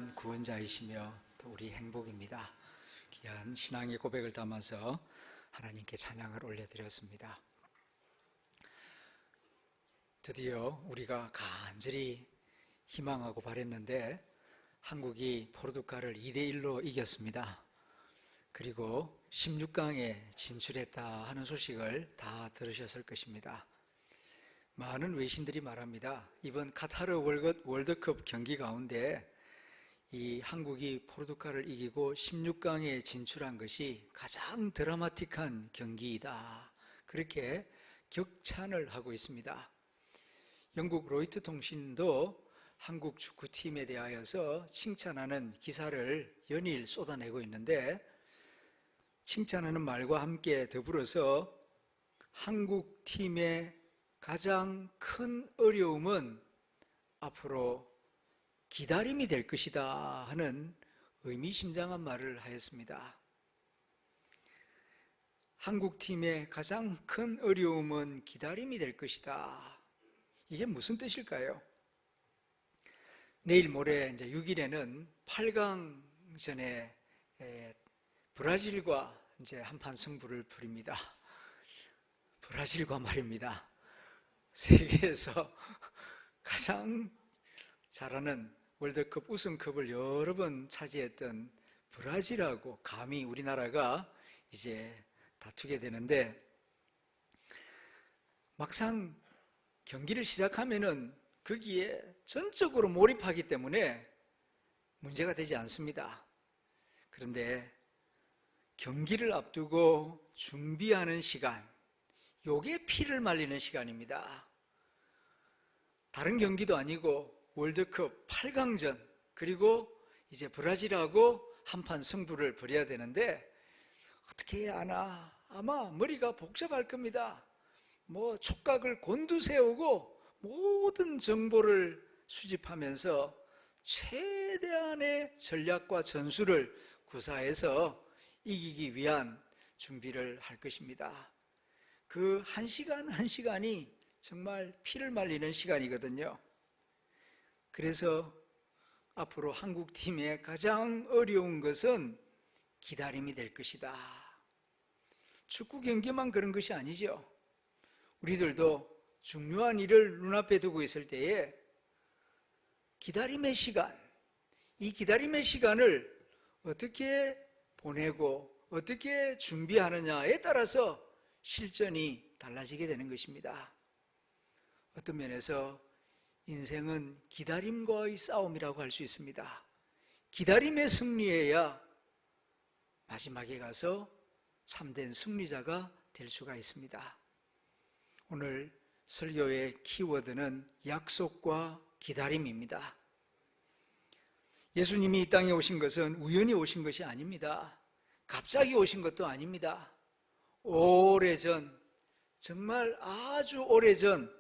귀한 구원자이시며 또 우리 행복입니다. 귀한 신앙의 고백을 담아서 하나님께 찬양을 올려드렸습니다. 드디어 우리가 간절히 희망하고 바랬는데 한국이 포르투갈을 2대1로 이겼습니다. 그리고 16강에 진출했다 하는 소식을 다 들으셨을 것입니다. 많은 외신들이 말합니다. 이번 카타르 월드컵 경기 가운데 이 한국이 포르투갈을 이기고 16강에 진출한 것이 가장 드라마틱한 경기이다. 그렇게 격찬을 하고 있습니다. 영국 로이터 통신도 한국 축구팀에 대하여서 칭찬하는 기사를 연일 쏟아내고 있는데, 칭찬하는 말과 함께 더불어서 한국 팀의 가장 큰 어려움은 앞으로 기다림이 될 것이다 하는 의미심장한 말을 하였습니다. 한국 팀의 가장 큰 어려움은 기다림이 될 것이다. 이게 무슨 뜻일까요? 내일 모레 이제 6일에는 8강전에 브라질과 이제 한판 승부를 벌입니다. 브라질과 말입니다. 세계에서 가장 잘하는 월드컵 우승컵을 여러 번 차지했던 브라질하고 감히 우리나라가 이제 다투게 되는데, 막상 경기를 시작하면은 거기에 전적으로 몰입하기 때문에 문제가 되지 않습니다. 그런데 경기를 앞두고 준비하는 시간, 요게 피를 말리는 시간입니다. 다른 경기도 아니고 월드컵 8강전, 그리고 이제 브라질하고 한판 승부를 벌여야 되는데 어떻게 해야 하나? 아마 머리가 복잡할 겁니다. 촉각을 곤두세우고 모든 정보를 수집하면서 최대한의 전략과 전술을 구사해서 이기기 위한 준비를 할 것입니다. 그 한 시간 한 시간이 정말 피를 말리는 시간이거든요. 그래서 앞으로 한국팀의 가장 어려운 것은 기다림이 될 것이다. 축구 경기만 그런 것이 아니죠. 우리들도 중요한 일을 눈앞에 두고 있을 때에 기다림의 시간, 이 기다림의 시간을 어떻게 보내고 어떻게 준비하느냐에 따라서 실전이 달라지게 되는 것입니다. 어떤 면에서 인생은 기다림과의 싸움이라고 할 수 있습니다. 기다림의 승리해야 마지막에 가서 참된 승리자가 될 수가 있습니다. 오늘 설교의 키워드는 약속과 기다림입니다. 예수님이 이 땅에 오신 것은 우연히 오신 것이 아닙니다. 갑자기 오신 것도 아닙니다. 오래전, 정말 아주 오래전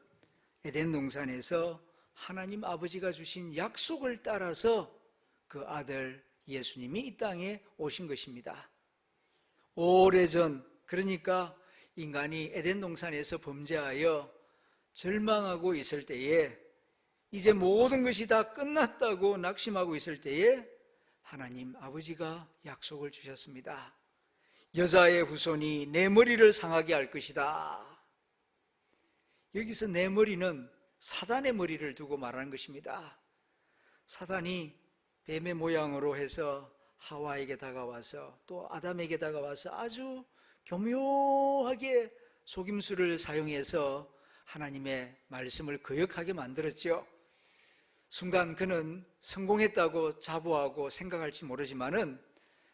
에덴 동산에서 하나님 아버지가 주신 약속을 따라서 그 아들 예수님이 이 땅에 오신 것입니다. 오래전, 그러니까 인간이 에덴 동산에서 범죄하여 절망하고 있을 때에, 이제 모든 것이 다 끝났다고 낙심하고 있을 때에 하나님 아버지가 약속을 주셨습니다. 여자의 후손이 내 머리를 상하게 할 것이다. 여기서 내 머리는 사단의 머리를 두고 말하는 것입니다. 사단이 뱀의 모양으로 해서 하와에게 다가와서 또 아담에게 다가와서 아주 교묘하게 속임수를 사용해서 하나님의 말씀을 거역하게 만들었죠. 순간 그는 성공했다고 자부하고 생각할지 모르지만은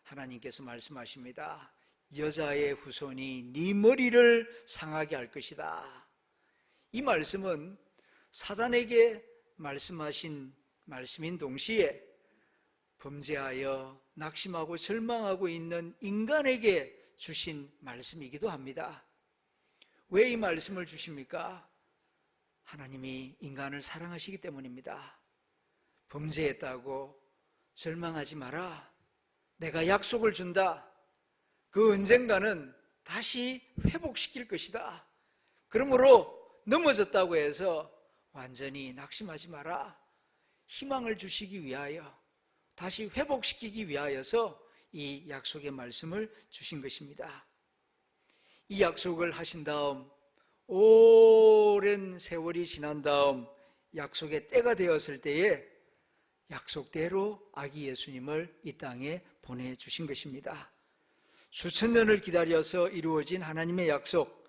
하나님께서 말씀하십니다. 여자의 후손이 네 머리를 상하게 할 것이다. 이 말씀은 사단에게 말씀하신 말씀인 동시에 범죄하여 낙심하고 절망하고 있는 인간에게 주신 말씀이기도 합니다. 왜 이 말씀을 주십니까? 하나님이 인간을 사랑하시기 때문입니다. 범죄했다고 절망하지 마라. 내가 약속을 준다. 그 언젠가는 다시 회복시킬 것이다. 그러므로 넘어졌다고 해서 완전히 낙심하지 마라. 희망을 주시기 위하여 다시 회복시키기 위하여서 이 약속의 말씀을 주신 것입니다. 이 약속을 하신 다음 오랜 세월이 지난 다음 약속의 때가 되었을 때에 약속대로 아기 예수님을 이 땅에 보내주신 것입니다. 수천 년을 기다려서 이루어진 하나님의 약속,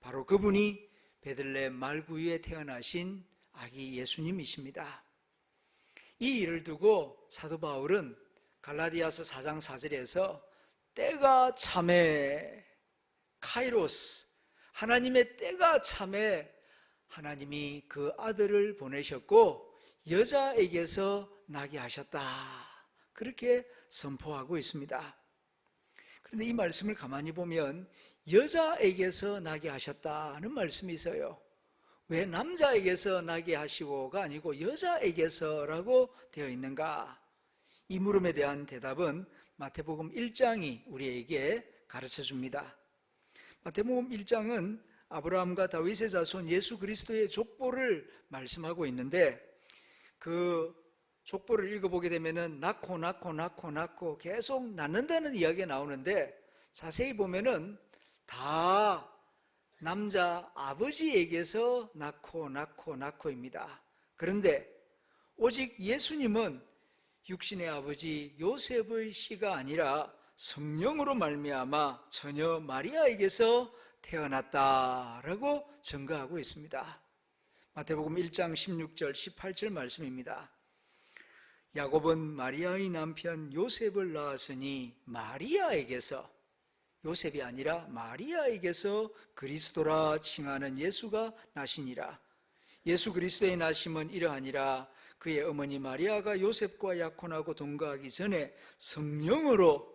바로 그분이 베들레헴 말구유에 태어나신 아기 예수님이십니다. 이 일을 두고 사도 바울은 갈라디아서 4장 4절에서 때가 참에 카이로스, 하나님의 때가 참에 하나님이 그 아들을 보내셨고 여자에게서 나게 하셨다, 그렇게 선포하고 있습니다. 그런데 이 말씀을 가만히 보면 여자에게서 나게 하셨다는 말씀이 있어요. 왜 남자에게서 나게 하시고가 아니고 여자에게서라고 되어 있는가? 이 물음에 대한 대답은 마태복음 1장이 우리에게 가르쳐 줍니다. 마태복음 1장은 아브라함과 다윗의 자손 예수 그리스도의 족보를 말씀하고 있는데, 그 족보를 읽어보게 되면은 낳고 계속 낳는다는 이야기가 나오는데, 자세히 보면은 다 남자 아버지에게서 낳고입니다. 그런데 오직 예수님은 육신의 아버지 요셉의 씨가 아니라 성령으로 말미암아 처녀 마리아에게서 태어났다라고 증거하고 있습니다. 마태복음 1장 16절 18절 말씀입니다. 야곱은 마리아의 남편 요셉을 낳았으니 마리아에게서, 요셉이 아니라 마리아에게서 그리스도라 칭하는 예수가 나시니라. 예수 그리스도의 나심은 이러하니라. 그의 어머니 마리아가 요셉과 약혼하고 동거하기 전에 성령으로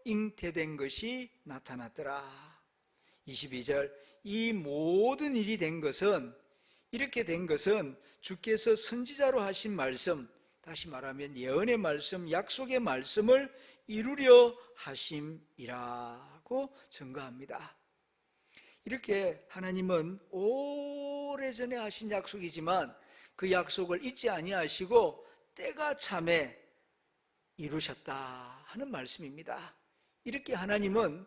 잉태된 것이 나타났더라. 22절, 이 모든 일이 된 것은, 이렇게 된 것은 주께서 선지자로 하신 말씀, 다시 말하면 예언의 말씀, 약속의 말씀을 이루려 하심이라고 증거합니다. 이렇게 하나님은 오래전에 하신 약속이지만 그 약속을 잊지 아니하시고 때가 참에 이루셨다 하는 말씀입니다. 이렇게 하나님은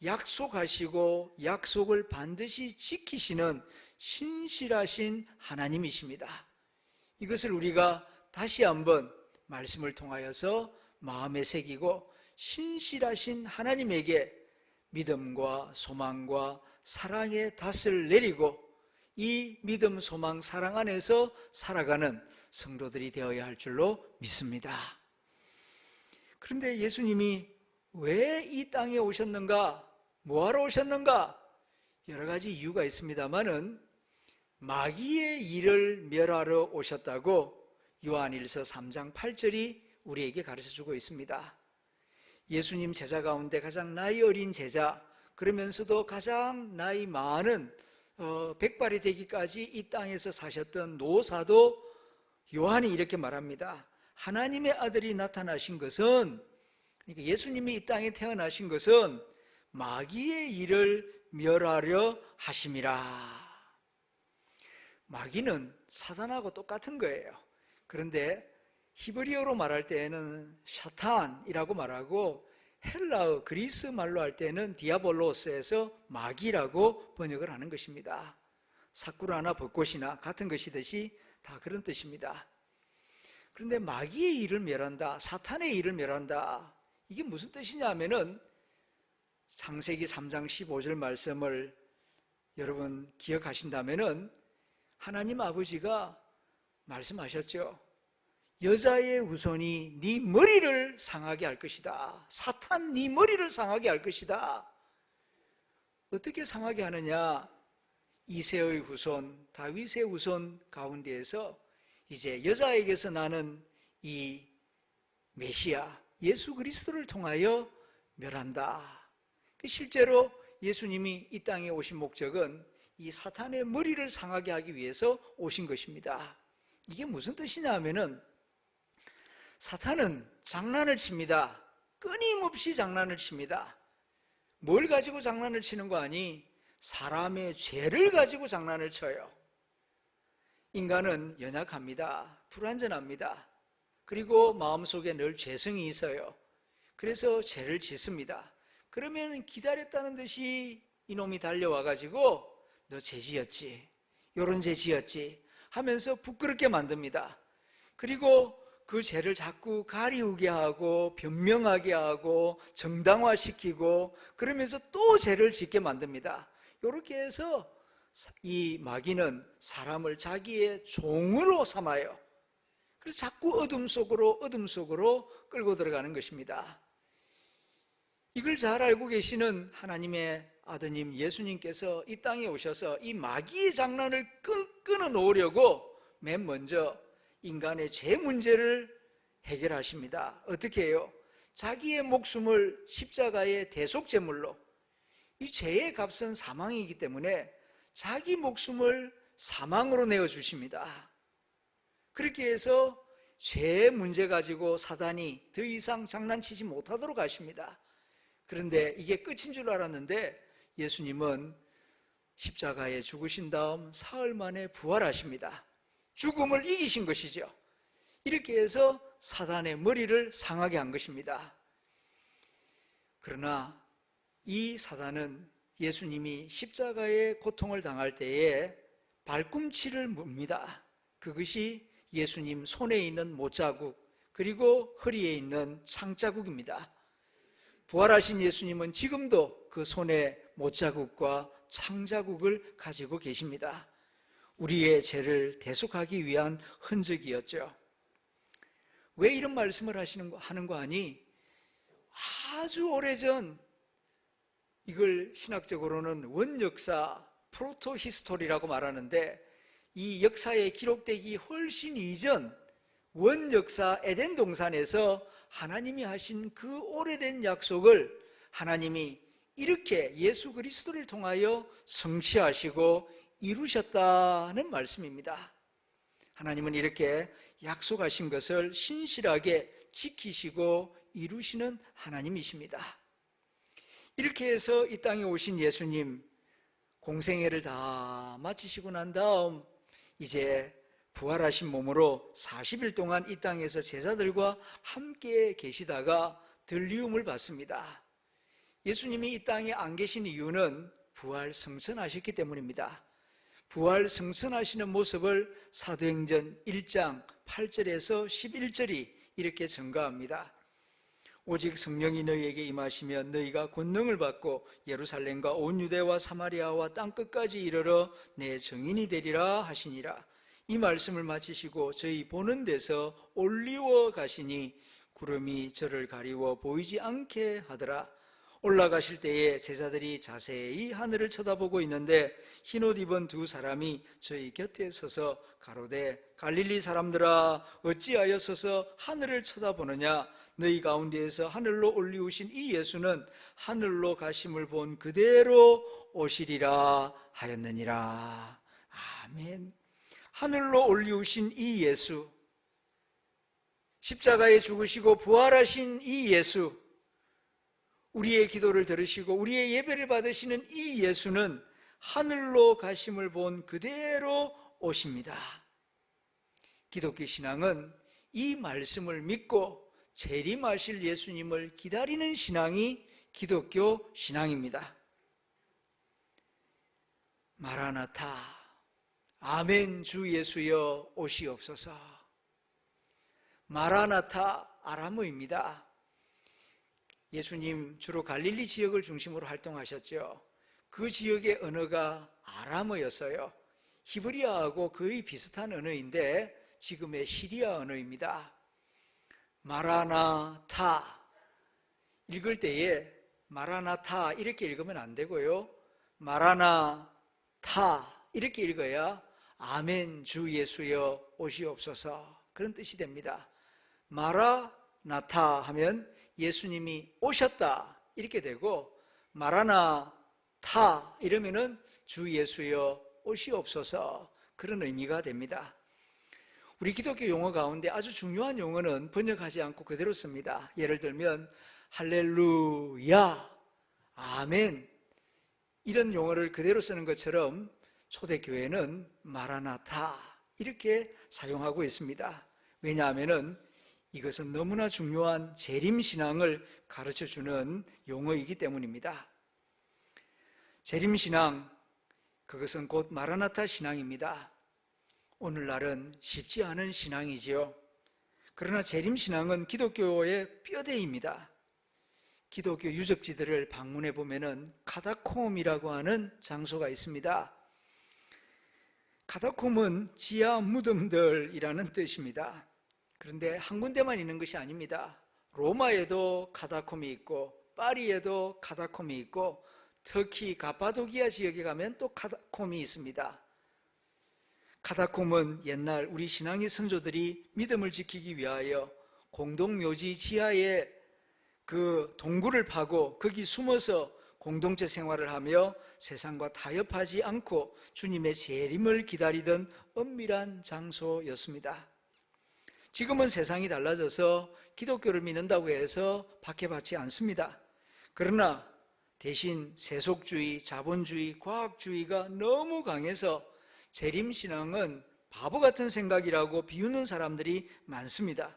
약속하시고 약속을 반드시 지키시는 신실하신 하나님이십니다. 이것을 우리가 다시 한번 말씀을 통하여서 마음에 새기고 신실하신 하나님에게 믿음과 소망과 사랑의 닷을 내리고 이 믿음, 소망, 사랑 안에서 살아가는 성도들이 되어야 할 줄로 믿습니다. 그런데 예수님이 왜 이 땅에 오셨는가? 뭐하러 오셨는가? 여러 가지 이유가 있습니다만은 마귀의 일을 멸하러 오셨다고 요한일서 3장 8절이 우리에게 가르쳐주고 있습니다. 예수님 제자 가운데 가장 나이 어린 제자, 그러면서도 가장 나이 많은 백발이 되기까지 이 땅에서 사셨던 노사도 요한이 이렇게 말합니다. 하나님의 아들이 나타나신 것은, 그러니까 예수님이 이 땅에 태어나신 것은 마귀의 일을 멸하려 하심이라. 마귀는 사단하고 똑같은 거예요. 그런데 히브리어로 말할 때에는 샤탄이라고 말하고 헬라어 그리스 말로 할 때는 디아볼로스에서 마귀라고 번역을 하는 것입니다. 사쿠라나 벚꽃이나 같은 것이듯이 다 그런 뜻입니다. 그런데 마귀의 일을 멸한다, 사탄의 일을 멸한다, 이게 무슨 뜻이냐 하면은 창세기 3장 15절 말씀을 여러분 기억하신다면은 하나님 아버지가 말씀하셨죠. 여자의 후손이 네 머리를 상하게 할 것이다. 사탄 네 머리를 상하게 할 것이다. 어떻게 상하게 하느냐? 이새의 후손, 다윗의 후손 가운데에서 이제 여자에게서 나는 이 메시아 예수 그리스도를 통하여 멸한다. 실제로 예수님이 이 땅에 오신 목적은 이 사탄의 머리를 상하게 하기 위해서 오신 것입니다. 이게 무슨 뜻이냐 하면은 사탄은 장난을 칩니다. 끊임없이 장난을 칩니다. 뭘 가지고 장난을 치는 거 아니? 사람의 죄를 가지고 장난을 쳐요. 인간은 연약합니다. 불완전합니다. 그리고 마음속에 늘 죄성이 있어요. 그래서 죄를 짓습니다. 그러면 기다렸다는 듯이 이놈이 달려와가지고 너 죄 지었지, 요런 죄 지었지 하면서 부끄럽게 만듭니다. 그리고 그 죄를 자꾸 가리우게 하고 변명하게 하고 정당화시키고 그러면서 또 죄를 짓게 만듭니다. 이렇게 해서 이 마귀는 사람을 자기의 종으로 삼아요. 그래서 자꾸 어둠 속으로 끌고 들어가는 것입니다. 이걸 잘 알고 계시는 하나님의 아드님 예수님께서 이 땅에 오셔서 이 마귀의 장난을 끊어놓으려고 맨 먼저 인간의 죄 문제를 해결하십니다. 어떻게 해요? 자기의 목숨을 십자가의 대속제물로, 이 죄의 값은 사망이기 때문에 자기 목숨을 사망으로 내어주십니다. 그렇게 해서 죄 문제 가지고 사단이 더 이상 장난치지 못하도록 하십니다. 그런데 이게 끝인 줄 알았는데 예수님은 십자가에 죽으신 다음 사흘 만에 부활하십니다. 죽음을 이기신 것이죠. 이렇게 해서 사단의 머리를 상하게 한 것입니다. 그러나 이 사단은 예수님이 십자가의 고통을 당할 때에 발꿈치를 뭅니다. 그것이 예수님 손에 있는 못자국 그리고 허리에 있는 창자국입니다. 부활하신 예수님은 지금도 그 손에 못자국과 창자국을 가지고 계십니다. 우리의 죄를 대속하기 위한 흔적이었죠. 왜 이런 말씀을 하는 거 아니? 아주 오래전, 이걸 신학적으로는 원역사, 프로토 히스토리라고 말하는데, 이 역사에 기록되기 훨씬 이전 원역사 에덴 동산에서 하나님이 하신 그 오래된 약속을 하나님이 이렇게 예수 그리스도를 통하여 성취하시고 이루셨다는 말씀입니다. 하나님은 이렇게 약속하신 것을 신실하게 지키시고 이루시는 하나님이십니다. 이렇게 해서 이 땅에 오신 예수님 공생애를 다 마치시고 난 다음 이제 부활하신 몸으로 40일 동안 이 땅에서 제자들과 함께 계시다가 들리움을 받습니다. 예수님이 이 땅에 안 계신 이유는 부활 승천하셨기 때문입니다. 부활 승천하시는 모습을 사도행전 1장 8절에서 11절이 이렇게 증거합니다. 오직 성령이 너희에게 임하시면 너희가 권능을 받고 예루살렘과 온 유대와 사마리아와 땅끝까지 이르러 내 증인이 되리라 하시니라. 이 말씀을 마치시고 저희 보는 데서 올리워 가시니 구름이 저를 가리워 보이지 않게 하더라. 올라가실 때에 제자들이 자세히 하늘을 쳐다보고 있는데 흰옷 입은 두 사람이 저희 곁에 서서 가로되 갈릴리 사람들아 어찌하여 서서 하늘을 쳐다보느냐. 너희 가운데에서 하늘로 올리우신 이 예수는 하늘로 가심을 본 그대로 오시리라 하였느니라. 아멘. 하늘로 올리우신 이 예수, 십자가에 죽으시고 부활하신 이 예수, 우리의 기도를 들으시고 우리의 예배를 받으시는 이 예수는 하늘로 가심을 본 그대로 오십니다. 기독교 신앙은 이 말씀을 믿고 재림하실 예수님을 기다리는 신앙이 기독교 신앙입니다. 마라나타, 아멘 주 예수여 오시옵소서. 마라나타 아람어입니다. 예수님 주로 갈릴리 지역을 중심으로 활동하셨죠. 그 지역의 언어가 아람어였어요. 히브리어하고 거의 비슷한 언어인데 지금의 시리아 언어입니다. 마라나타 읽을 때에 마라나타 이렇게 읽으면 안 되고요. 마라나타 이렇게 읽어야 아멘 주 예수여 오시옵소서 그런 뜻이 됩니다. 마라나타 하면 예수님이 오셨다 이렇게 되고 마라나타 이러면은 주 예수여 오시옵소서 그런 의미가 됩니다. 우리 기독교 용어 가운데 아주 중요한 용어는 번역하지 않고 그대로 씁니다. 예를 들면 할렐루야, 아멘 이런 용어를 그대로 쓰는 것처럼 초대교회는 마라나타 이렇게 사용하고 있습니다. 왜냐하면 이것은 너무나 중요한 재림신앙을 가르쳐주는 용어이기 때문입니다. 재림신앙, 그것은 곧 마라나타 신앙입니다. 오늘날은 쉽지 않은 신앙이지요. 그러나 재림신앙은 기독교의 뼈대입니다. 기독교 유적지들을 방문해 보면은 카타콤이라고 하는 장소가 있습니다. 카타콤은 지하 무덤들이라는 뜻입니다. 그런데 한 군데만 있는 것이 아닙니다. 로마에도 카타콤이 있고 파리에도 카타콤이 있고 터키 가파도키아 지역에 가면 또 카타콤이 있습니다. 카타콤은 옛날 우리 신앙의 선조들이 믿음을 지키기 위하여 공동묘지 지하에 그 동굴을 파고 거기 숨어서 공동체 생활을 하며 세상과 타협하지 않고 주님의 재림을 기다리던 엄밀한 장소였습니다. 지금은 세상이 달라져서 기독교를 믿는다고 해서 박해받지 않습니다. 그러나 대신 세속주의, 자본주의, 과학주의가 너무 강해서 재림신앙은 바보 같은 생각이라고 비웃는 사람들이 많습니다.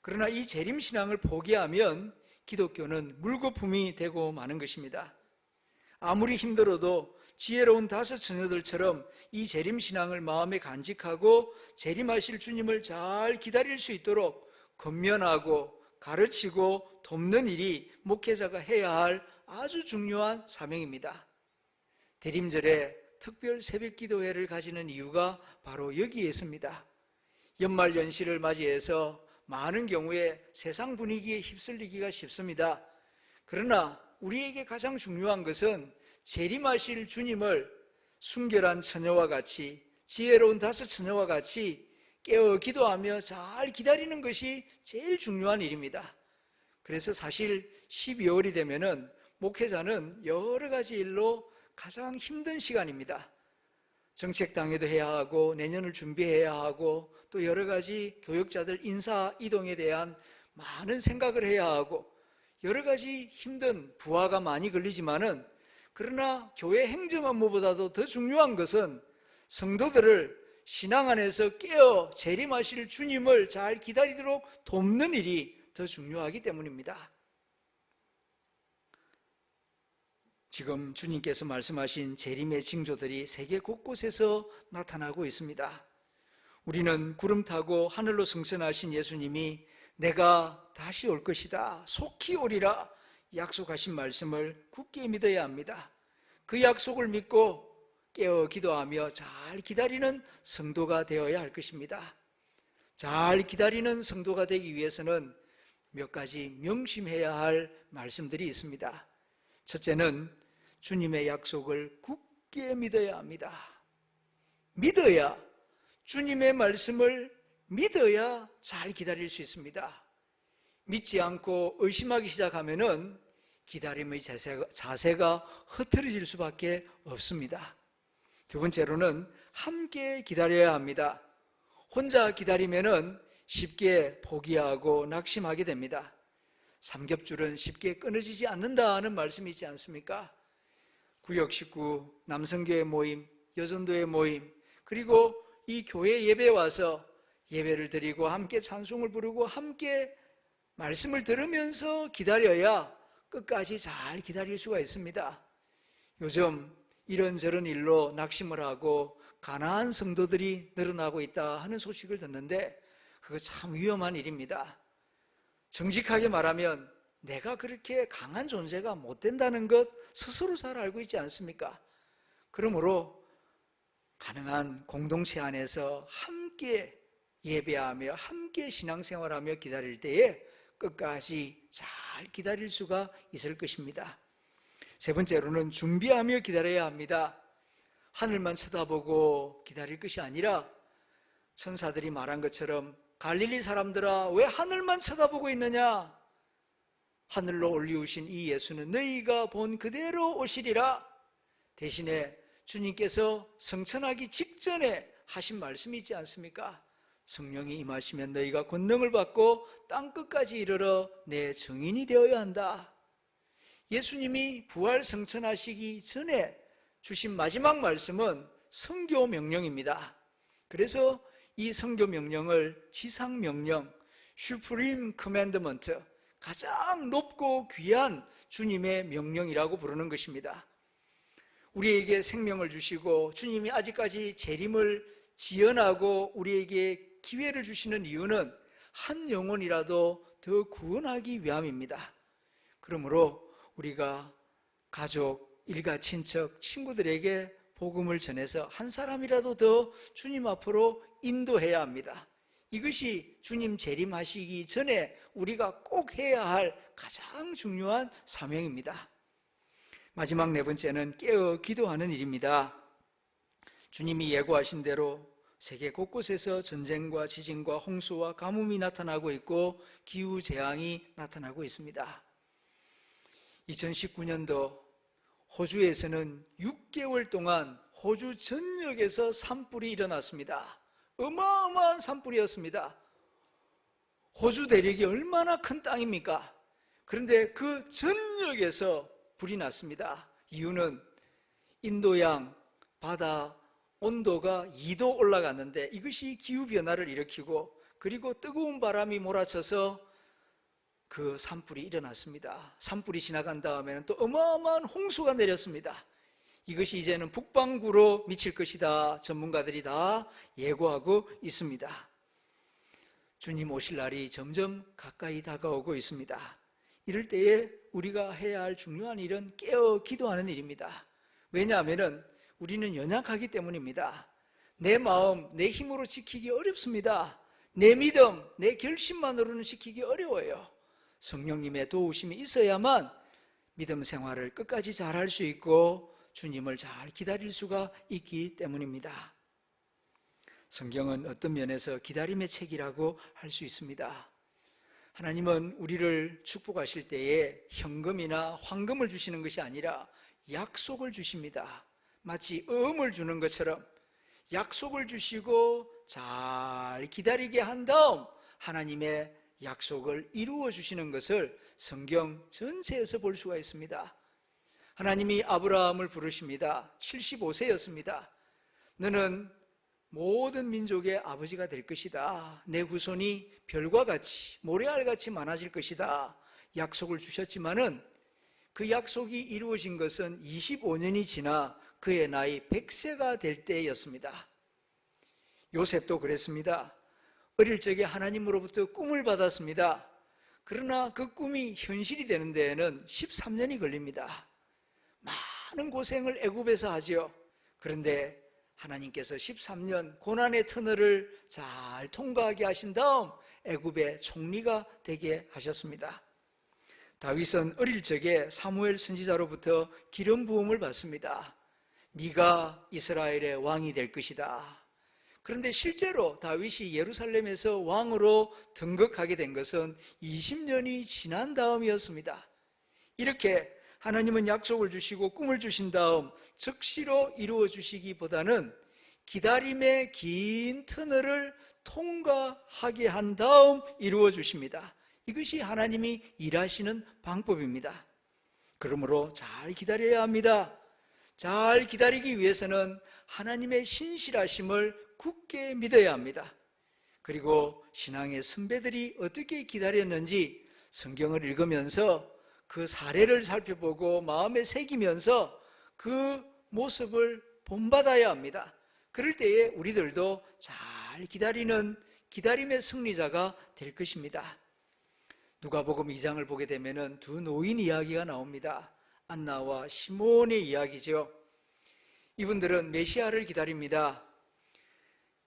그러나 이 재림신앙을 포기하면 기독교는 물거품이 되고 마는 것입니다. 아무리 힘들어도 지혜로운 5 처녀들처럼 이 재림신앙을 마음에 간직하고 재림하실 주님을 잘 기다릴 수 있도록 권면하고 가르치고 돕는 일이 목회자가 해야 할 아주 중요한 사명입니다. 대림절에 특별 새벽기도회를 가지는 이유가 바로 여기에 있습니다. 연말연시를 맞이해서 많은 경우에 세상 분위기에 휩쓸리기가 쉽습니다. 그러나 우리에게 가장 중요한 것은 재림하실 주님을 순결한 처녀와 같이, 지혜로운 5 처녀와 같이 깨어 기도하며 잘 기다리는 것이 제일 중요한 일입니다. 그래서 사실 12월이 되면은 목회자는 여러 가지 일로 가장 힘든 시간입니다. 정책당회도 해야 하고 내년을 준비해야 하고 또 여러 가지 교역자들 인사 이동에 대한 많은 생각을 해야 하고 여러 가지 힘든 부하가 많이 걸리지만은 그러나 교회 행정 업무보다도 더 중요한 것은 성도들을 신앙 안에서 깨어 재림하실 주님을 잘 기다리도록 돕는 일이 더 중요하기 때문입니다. 지금 주님께서 말씀하신 재림의 징조들이 세계 곳곳에서 나타나고 있습니다. 우리는 구름 타고 하늘로 승천하신 예수님이 내가 다시 올 것이다, 속히 오리라 약속하신 말씀을 굳게 믿어야 합니다. 그 약속을 믿고 깨어 기도하며 잘 기다리는 성도가 되어야 할 것입니다. 잘 기다리는 성도가 되기 위해서는 몇 가지 명심해야 할 말씀들이 있습니다. 첫째는 주님의 약속을 굳게 믿어야 합니다. 믿어야, 주님의 말씀을 믿어야 잘 기다릴 수 있습니다. 믿지 않고 의심하기 시작하면은 기다림의 자세가 흐트러질 수밖에 없습니다. 두 번째로는 함께 기다려야 합니다. 혼자 기다리면은 쉽게 포기하고 낙심하게 됩니다. 삼겹줄은 쉽게 끊어지지 않는다는 말씀이 있지 않습니까? 구역 식구, 남성교회 모임, 여전도회 모임, 그리고 이 교회 예배 와서 예배를 드리고 함께 찬송을 부르고 함께 말씀을 들으면서 기다려야 끝까지 잘 기다릴 수가 있습니다. 요즘 이런저런 일로 낙심을 하고 가난한 성도들이 늘어나고 있다 하는 소식을 듣는데 그거 참 위험한 일입니다. 정직하게 말하면 내가 그렇게 강한 존재가 못 된다는 것 스스로 잘 알고 있지 않습니까? 그러므로 가능한 공동체 안에서 함께 예배하며 함께 신앙생활하며 기다릴 때에 끝까지 잘 기다릴 수가 있을 것입니다. 세 번째로는 준비하며 기다려야 합니다. 하늘만 쳐다보고 기다릴 것이 아니라 천사들이 말한 것처럼 갈릴리 사람들아 왜 하늘만 쳐다보고 있느냐? 하늘로 올리우신 이 예수는 너희가 본 그대로 오시리라. 대신에 주님께서 성천하기 직전에 하신 말씀이 있지 않습니까? 성령이 임하시면 너희가 권능을 받고 땅끝까지 이르러 내 증인이 되어야 한다. 예수님이 부활 성천하시기 전에 주신 마지막 말씀은 선교 명령입니다. 그래서 이 선교 명령을 지상 명령, 슈프림 커맨드먼트, 가장 높고 귀한 주님의 명령이라고 부르는 것입니다. 우리에게 생명을 주시고 주님이 아직까지 재림을 지연하고 우리에게 기회를 주시는 이유는 한 영혼이라도 더 구원하기 위함입니다. 그러므로 우리가 가족, 일가, 친척, 친구들에게 복음을 전해서 한 사람이라도 더 주님 앞으로 인도해야 합니다. 이것이 주님 재림하시기 전에 우리가 꼭 해야 할 가장 중요한 사명입니다. 마지막 네 번째는 깨어 기도하는 일입니다. 주님이 예고하신 대로 세계 곳곳에서 전쟁과 지진과 홍수와 가뭄이 나타나고 있고 기후재앙이 나타나고 있습니다. 2019년도 호주에서는 6개월 동안 호주 전역에서 산불이 일어났습니다. 어마어마한 산불이었습니다. 호주 대륙이 얼마나 큰 땅입니까? 그런데 그 전역에서 불이 났습니다. 이유는 인도양 바다 온도가 2도 올라갔는데 이것이 기후변화를 일으키고 그리고 뜨거운 바람이 몰아쳐서 그 산불이 일어났습니다. 산불이 지나간 다음에는 또 어마어마한 홍수가 내렸습니다. 이것이 이제는 북반구로 미칠 것이다. 전문가들이 다 예고하고 있습니다. 주님 오실 날이 점점 가까이 다가오고 있습니다. 이럴 때에 우리가 해야 할 중요한 일은 깨어 기도하는 일입니다. 왜냐하면 우리는 연약하기 때문입니다. 내 마음, 내 힘으로 지키기 어렵습니다. 내 믿음, 내 결심만으로는 지키기 어려워요. 성령님의 도우심이 있어야만 믿음 생활을 끝까지 잘할 수 있고 주님을 잘 기다릴 수가 있기 때문입니다. 성경은 어떤 면에서 기다림의 책이라고 할 수 있습니다. 하나님은 우리를 축복하실 때에 현금이나 황금을 주시는 것이 아니라 약속을 주십니다. 마치 어음을 주는 것처럼 약속을 주시고 잘 기다리게 한 다음 하나님의 약속을 이루어 주시는 것을 성경 전체에서 볼 수가 있습니다. 하나님이 아브라함을 부르십니다. 75세였습니다. 너는 모든 민족의 아버지가 될 것이다. 내 후손이 별과 같이 모래알같이 많아질 것이다. 약속을 주셨지만은 그 약속이 이루어진 것은 25년이 지나 그의 나이 100세가 될 때였습니다. 요셉도 그랬습니다. 어릴 적에 하나님으로부터 꿈을 받았습니다. 그러나 그 꿈이 현실이 되는 데에는 13년이 걸립니다. 많은 고생을 애굽에서 하지요. 그런데 하나님께서 13년 고난의 터널을 잘 통과하게 하신 다음 애굽의 총리가 되게 하셨습니다. 다윗은 어릴 적에 사무엘 선지자로부터 기름 부음을 받습니다. 네가 이스라엘의 왕이 될 것이다. 그런데 실제로 다윗이 예루살렘에서 왕으로 등극하게 된 것은 20년이 지난 다음이었습니다. 이렇게 하나님은 약속을 주시고 꿈을 주신 다음 즉시로 이루어 주시기보다는 기다림의 긴 터널을 통과하게 한 다음 이루어 주십니다. 이것이 하나님이 일하시는 방법입니다. 그러므로 잘 기다려야 합니다. 잘 기다리기 위해서는 하나님의 신실하심을 굳게 믿어야 합니다. 그리고 신앙의 선배들이 어떻게 기다렸는지 성경을 읽으면서 그 사례를 살펴보고 마음에 새기면서 그 모습을 본받아야 합니다. 그럴 때에 우리들도 잘 기다리는 기다림의 승리자가 될 것입니다. 누가복음 2장을 보게 되면 두 노인 이야기가 나옵니다. 안나와 시몬의 이야기죠. 이분들은 메시아를 기다립니다.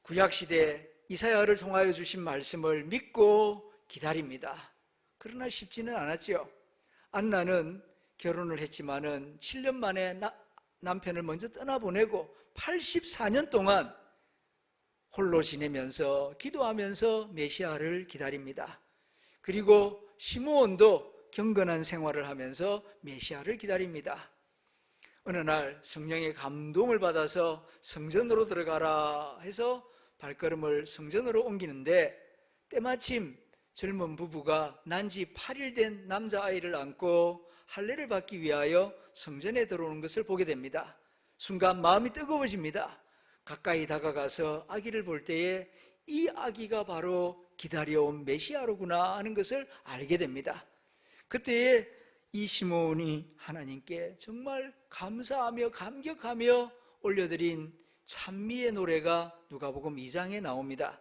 구약시대 이사야를 통하여 주신 말씀을 믿고 기다립니다. 그러나 쉽지는 않았죠. 안나는 결혼을 했지만은 7년 만에 남편을 먼저 떠나보내고 84년 동안 홀로 지내면서 기도하면서 메시아를 기다립니다. 그리고 시므온도 경건한 생활을 하면서 메시아를 기다립니다. 어느 날 성령의 감동을 받아서 성전으로 들어가라 해서 발걸음을 성전으로 옮기는데 때마침 젊은 부부가 난지 8일 된 남자아이를 안고 할례를 받기 위하여 성전에 들어오는 것을 보게 됩니다. 순간 마음이 뜨거워집니다. 가까이 다가가서 아기를 볼 때에 이 아기가 바로 기다려온 메시아로구나 하는 것을 알게 됩니다. 그때에 이 시몬이 하나님께 정말 감사하며 감격하며 올려드린 찬미의 노래가 누가복음 2장에 나옵니다.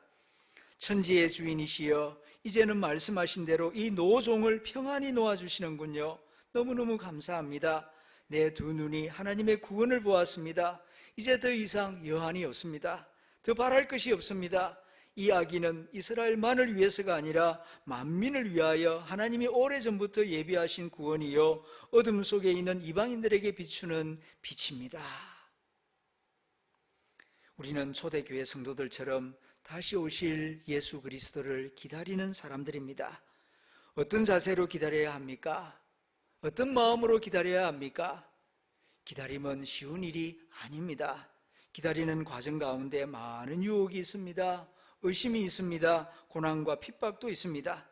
천지의 주인이시여 이제는 말씀하신 대로 이 노종을 평안히 놓아주시는군요. 너무너무 감사합니다. 내 두 눈이 하나님의 구원을 보았습니다. 이제 더 이상 여한이 없습니다. 더 바랄 것이 없습니다. 이 아기는 이스라엘만을 위해서가 아니라 만민을 위하여 하나님이 오래전부터 예비하신 구원이요 어둠 속에 있는 이방인들에게 비추는 빛입니다. 우리는 초대교회 성도들처럼 다시 오실 예수 그리스도를 기다리는 사람들입니다. 어떤 자세로 기다려야 합니까? 어떤 마음으로 기다려야 합니까? 기다림은 쉬운 일이 아닙니다. 기다리는 과정 가운데 많은 유혹이 있습니다. 의심이 있습니다. 고난과 핍박도 있습니다.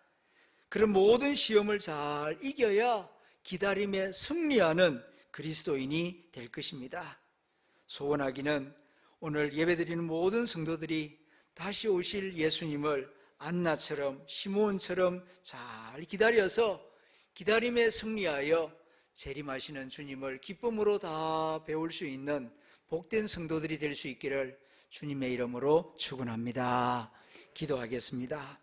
그런 모든 시험을 잘 이겨야 기다림에 승리하는 그리스도인이 될 것입니다. 소원하기는 오늘 예배드리는 모든 성도들이 다시 오실 예수님을 안나처럼 시므온처럼 잘 기다려서 기다림에 승리하여 재림하시는 주님을 기쁨으로 다 배울 수 있는 복된 성도들이 될 수 있기를 주님의 이름으로 축원합니다. 기도하겠습니다.